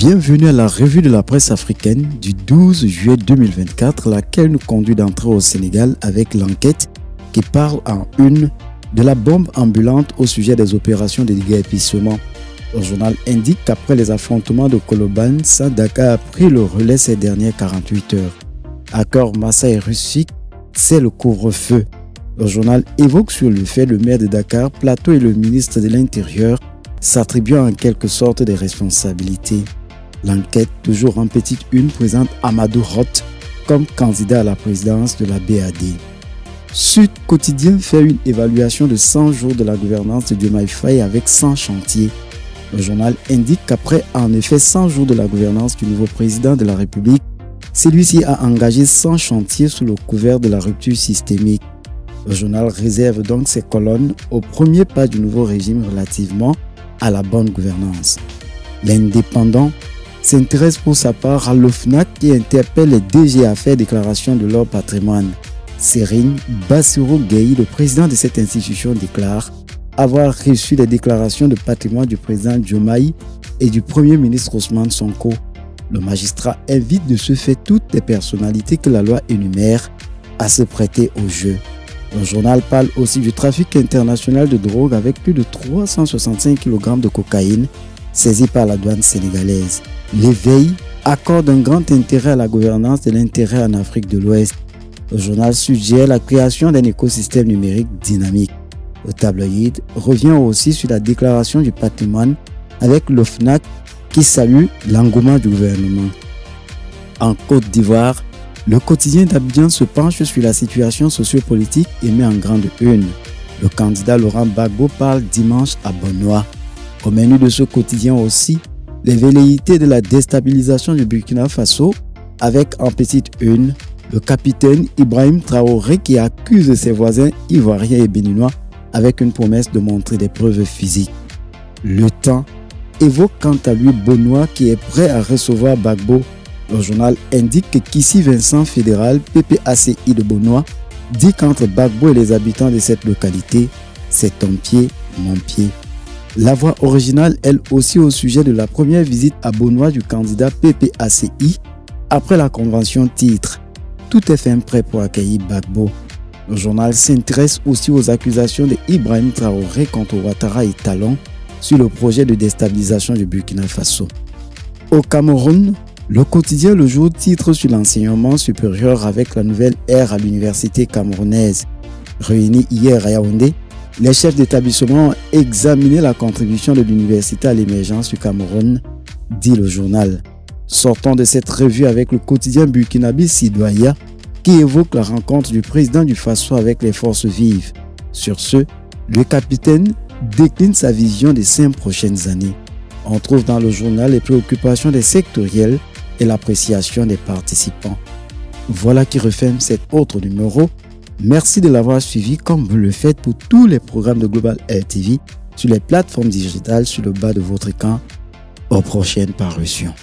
Bienvenue à la revue de la presse africaine du 12 juillet 2024, laquelle nous conduit d'entrer au Sénégal avec l'enquête qui parle en une de la bombe ambulante au sujet des opérations de déguerpissement. Le journal indique qu'après les affrontements de Koloban, Dakar a pris le relais ces dernières 48 heures. Accord Massa et Russie, c'est le couvre-feu. Le journal évoque sur le fait le maire de Dakar, Plateau et le ministre de l'Intérieur s'attribuant en quelque sorte des responsabilités. L'enquête, toujours en petite une, présente Amadou Roth comme candidat à la présidence de la BAD. Sud Quotidien fait une évaluation de 100 jours de la gouvernance de Diomaye Faye avec 100 chantiers. Le journal indique qu'après en effet 100 jours de la gouvernance du nouveau président de la République, celui-ci a engagé 100 chantiers sous le couvert de la rupture systémique. Le journal réserve donc ses colonnes au premier pas du nouveau régime relativement à la bonne gouvernance. L'Indépendant s'intéresse pour sa part à l'OFNAC qui interpelle les DG à faire déclaration de leur patrimoine. Serigne Bassirou Gueye, le président de cette institution, déclare avoir reçu les déclarations de patrimoine du président Diomaye et du premier ministre Ousmane Sonko. Le magistrat invite de ce fait toutes les personnalités que la loi énumère à se prêter au jeu. Le journal parle aussi du trafic international de drogue avec plus de 365 kg de cocaïne saisie par la douane sénégalaise. L'éveil accorde un grand intérêt à la gouvernance de l'intérêt en Afrique de l'Ouest. Le journal suggère la création d'un écosystème numérique dynamique. Le tabloïd revient aussi sur la déclaration du patrimoine avec l'OFNAC qui salue l'engouement du gouvernement. En Côte d'Ivoire, le quotidien d'Abidjan se penche sur la situation sociopolitique et met en grande une. Le candidat Laurent Gbagbo parle dimanche à Bonoa. Au menu de ce quotidien aussi, les velléités de la déstabilisation du Burkina Faso avec en petite une le capitaine Ibrahim Traoré qui accuse ses voisins ivoiriens et béninois avec une promesse de montrer des preuves physiques. Le Temps évoque quant à lui Bonoa qui est prêt à recevoir Gbagbo. Le journal indique que Kissi Vincent fédéral PPACI de Bonoa dit qu'entre Gbagbo et les habitants de cette localité, c'est ton pied, mon pied. La voix originale, elle aussi, au sujet de la première visite à Bonoa du candidat PPACI après la convention titre « Tout est fin prêt pour accueillir Gbagbo ». Le journal s'intéresse aussi aux accusations d'Ibrahim Traoré contre Ouattara et Talon sur le projet de déstabilisation du Burkina Faso. Au Cameroun, le quotidien Le Jour titre sur l'enseignement supérieur avec la nouvelle ère à l'université camerounaise. Réunis hier à Yaoundé, les chefs d'établissement ont examiné la contribution de l'université à l'émergence du Cameroun, dit le journal. Sortons de cette revue avec le quotidien burkinabé Sidoaya qui évoque la rencontre du président du Faso avec les forces vives. Sur ce, le capitaine décline sa vision des 5 prochaines années. On trouve dans le journal les préoccupations des sectoriels et l'appréciation des participants. Voilà qui referme cet autre numéro. Merci de l'avoir suivi comme vous le faites pour tous les programmes de Global Air TV sur les plateformes digitales sur le bas de votre écran. Aux prochaines parutions.